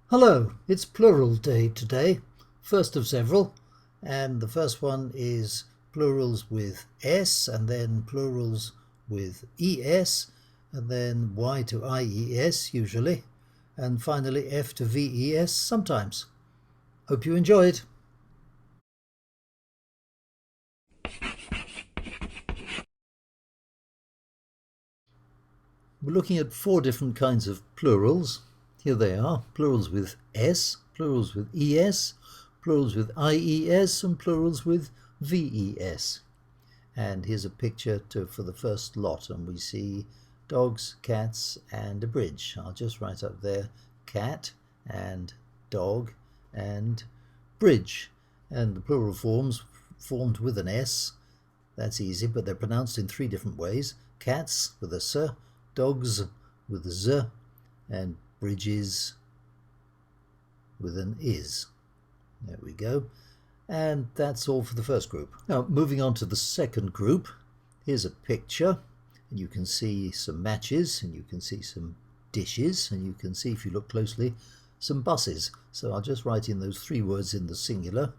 Hello, it's Plural Day today, first of several, and the first one is plurals with S, and then plurals with ES, and then Y to IES usually, and finally F to VES sometimes. Hope you enjoy it. We're looking at 4 different kinds of plurals. Here they are: plurals with S, plurals with ES, plurals with IES, and plurals with VES. And here's a picture for the first lot, and we see dogs, cats, and a bridge. I'll just write up there cat and dog and bridge. And the plural forms formed with an S. That's easy, but they're pronounced in 3 different ways: cats with a S, dogs with a Z, and bridges with an IS. There we go. And that's all for the first group. Now, moving on to the second group, here's a picture, and you can see some matches, and you can see some dishes, and you can see, if you look closely, some buses. So I'll just write in those 3 words in the singular: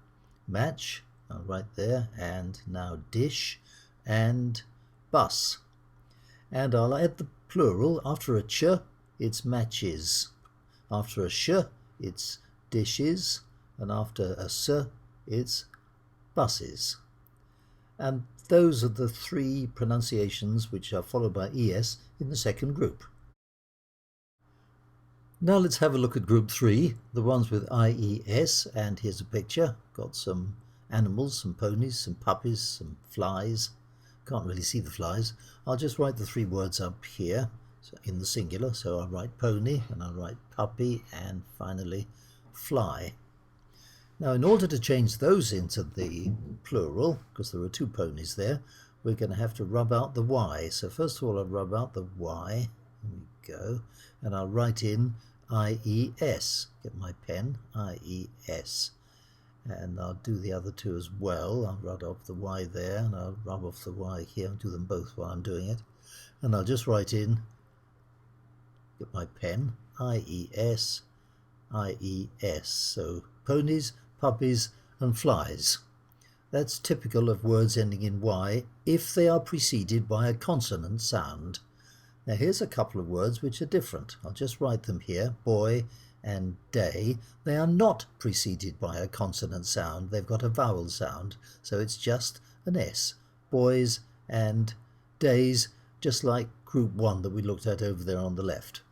match, I'll write there, and now dish, and bus. And I'll add the plural. After a ch, it's matches. After a sh, it's dishes, and after a s, it's buses. And those are the 3 pronunciations which are followed by ES in the second group. Now let's have a look at group 3, the ones with IES, and here's a picture. Got some animals, some ponies, some puppies, some flies. Can't really see the flies. I'll just write the 3 words up here in the singular. So I'll write pony, and I'll write puppy, and finally fly. Now, in order to change those into the plural, because there are 2 ponies there, we're going to have to rub out the Y. So first of all, I'll rub out the Y. There we go. And I'll write in IES. Get my pen, IES. And I'll do the other 2 as well. I'll rub off the Y there, and I'll rub off the Y here. I'll do them both while I'm doing it. And I'll just write in, get my pen, IES, IES. So ponies, puppies, and flies. That's typical of words ending in Y if they are preceded by a consonant sound. Now here's a couple of words which are different. I'll just write them here, boy and day. They are not preceded by a consonant sound. They've got a vowel sound, so it's just an S. Boys and days, just like group 1 that we looked at over there on the left.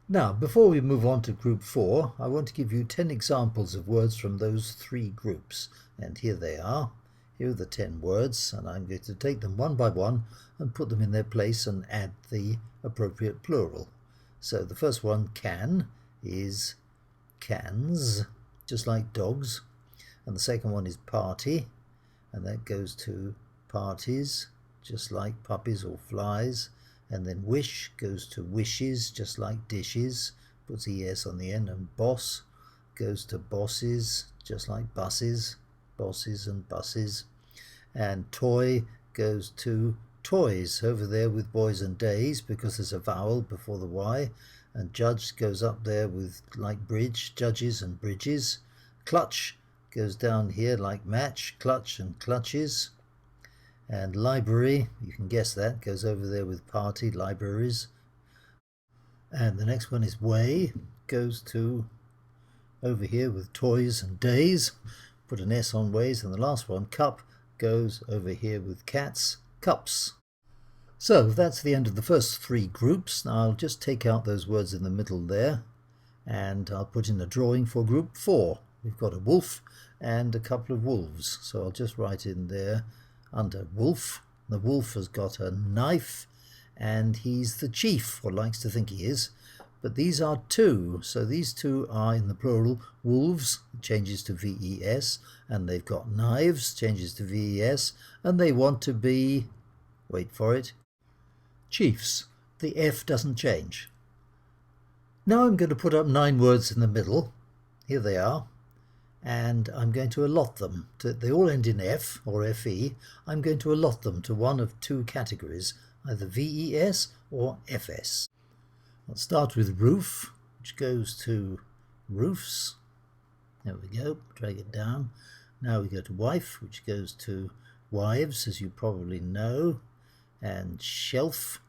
Now, before we move on to group 4, I want to give you 10 examples of words from those 3 groups. And here they are. Here are the 10 words, and I'm going to take them one by one and put them in their place and add the appropriate plural. So the first one, can, is cans, just like dogs. And the second one is party, and that goes to parties, just like puppies or flies. And then wish goes to wishes, just like dishes, puts ES on the end. And boss goes to bosses, just like buses, bosses and buses. And toy goes to toys over there with boys and days, because there's a vowel before the Y. And judge goes up there with, like bridge, judges and bridges. Clutch goes down here like match, clutch and clutches. And library, you can guess that, goes over there with party, libraries. And the next one is way, goes to over here with toys and days. Put an S on ways. And the last one, cup, goes over here with cats, cups. So that's the end of the first 3 groups. Now I'll just take out those words in the middle there, and I'll put in a drawing for group 4. We've got a wolf and a couple of wolves. So I'll just write in there under wolf. The wolf has got a knife, and he's the chief, or likes to think he is. But these are 2, so these 2 are in the plural. Wolves changes to VES, and they've got knives, changes to VES, and they want to be, wait for it, chiefs. The F doesn't change. Now I'm going to put up 9 words in the middle. Here they are. And I'm going to allot them. They all end in F or FE. I'm going to allot them to one of 2 categories, either VES or FS. I'll start with roof, which goes to roofs. There we go, drag it down. Now we go to wife, which goes to wives, as you probably know. And shelf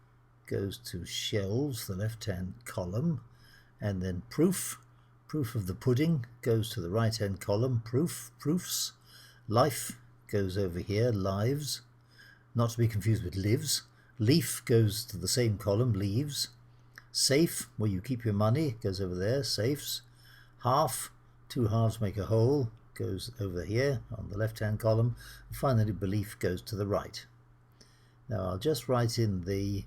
goes to shelves, the left-hand column. And then proof of the pudding, goes to the right-hand column, proofs. Life goes over here, lives, not to be confused with lives. Leaf goes to the same column, leaves. Safe, where you keep your money, goes over there, safes. Half, two halves make a whole, goes over here on the left-hand column. And finally, belief goes to the right. Now I'll just write in the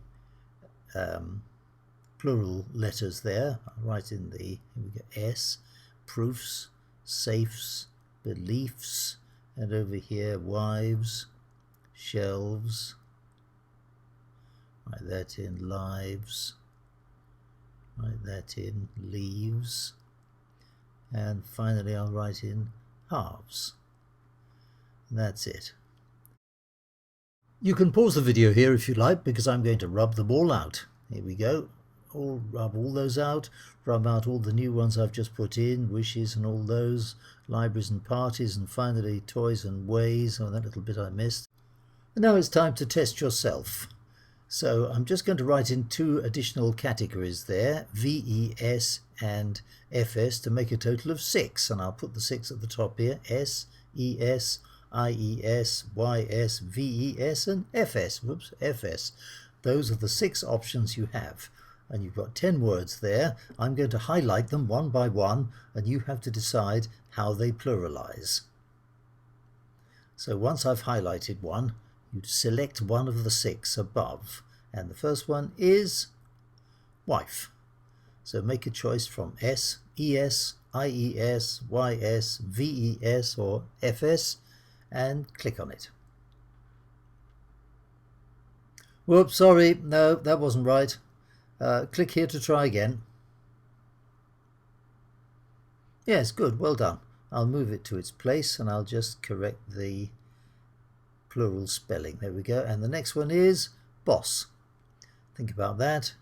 plural letters there. I'll write in the, here we go, S, proofs, safes, beliefs, and over here, wives, shelves. Write that in lives. Write that in leaves. And finally, I'll write in halves. And that's it. You can pause the video here if you like, because I'm going to rub them all out. Here we go. Rub all those out, rub out all the new ones I've just put in, wishes and all those, libraries and parties, and finally toys and ways, that little bit I missed. And now it's time to test yourself. So I'm just going to write in two additional categories there, VES and FS, to make a total of 6. And I'll put the 6 at the top here, S, ES, IES, YS, VES, and FS. Whoops, FS. Those are the 6 options you have. And you've got 10 words there. I'm going to highlight them one by one, and you have to decide how they pluralize. So once I've highlighted one, you select one of the 6 above. And the first one is wife. So make a choice from S, ES, IES, YS, VES, or FS, and click on it. Whoops, sorry, no, that wasn't right. Click here to try again. Yes, good, well done. I'll move it to its place and I'll just correct the plural spelling. There we go. And the next one is boss. Think about that.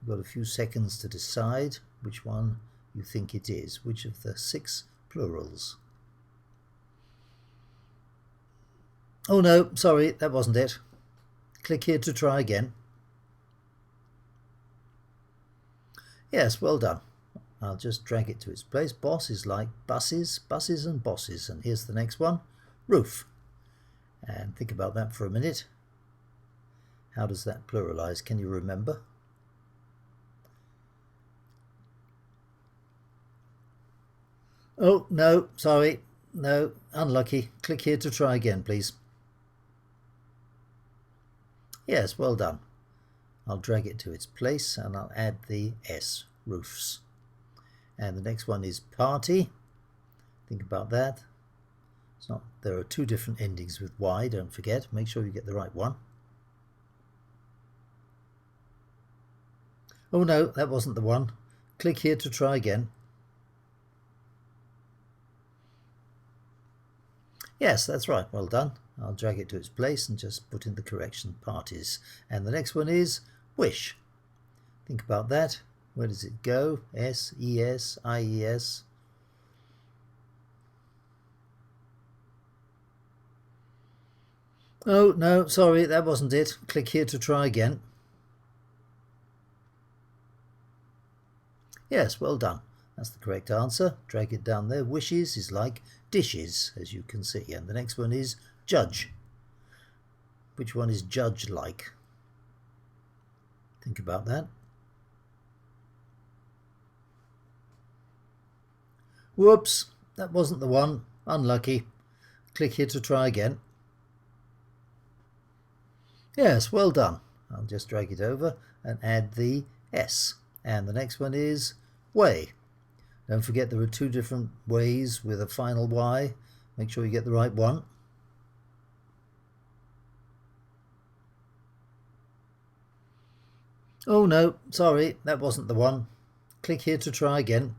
You've got a few seconds to decide which one you think it is, which of the 6 plurals. Oh no, sorry, that wasn't it. Click here to try again. Yes, well done. I'll just drag it to its place. Boss is like buses, buses and bosses. And here's the next one, roof. And think about that for a minute. How does that pluralize? Can you remember? Oh, no, sorry. No, unlucky. Click here to try again, please. Yes, well done. I'll drag it to its place and I'll add the S, roofs. And the next one is party. Think about that. It's not, there are 2 different endings with Y, don't forget. Make sure you get the right one. Oh no, that wasn't the one. Click here to try again. Yes, that's right, well done. I'll drag it to its place and just put in the correction, parties. And the next one is wish. Think about that. Where does it go? S, ES, IES. Oh, no, sorry, that wasn't it. Click here to try again. Yes, well done. That's the correct answer. Drag it down there. Wishes is like dishes, as you can see. And the next one is judge. Which one is judge like? Think about that. Whoops, that wasn't the one. Unlucky. Click here to try again. Yes, well done. I'll just drag it over and add the S. And the next one is way. Don't forget there are 2 different ways with a final Y. Make sure you get the right one. Oh no, sorry, that wasn't the one. Click here to try again.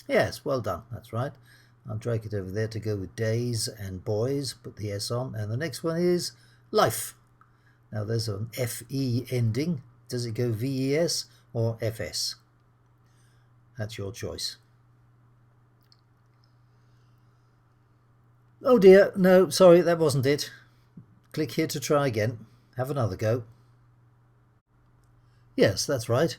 Yes, well done, that's right. I'll drag it over there to go with days and boys, put the S on, and the next one is life. Now there's an FE ending. Does it go VES or FS. That's your choice. Oh dear, no, sorry, that wasn't it. Click here to try again. Have another go. Yes, that's right.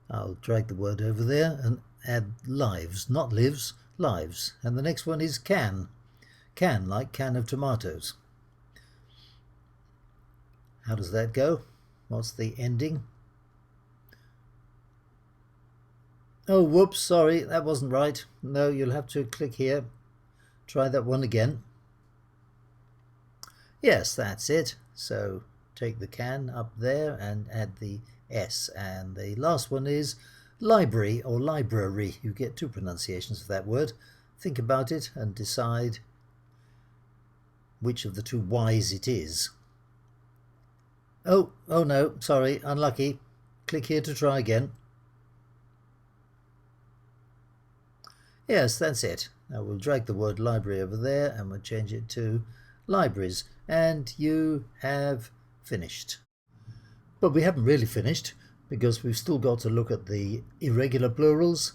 I'll drag the word over there and add lives, not lives, lives. And the next one is can. Can, like can of tomatoes. How does that go? What's the ending? Oh, whoops, sorry, that wasn't right. No, you'll have to click here. Try that one again. Yes, that's it. So take the can up there and add the S. And the last one is library or library. You get two pronunciations of that word. Think about it and decide which of the two Y's it is. Oh no, sorry, unlucky. Click here to try again. Yes, that's it. Now we'll drag the word library over there and we'll change it to libraries. And you have finished. But we haven't really finished, because we've still got to look at the irregular plurals,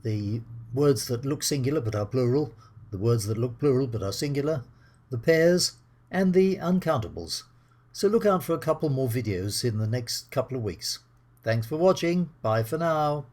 the words that look singular but are plural, the words that look plural but are singular, the pairs, and the uncountables. So look out for a couple more videos in the next couple of weeks. Thanks for watching. Bye for now.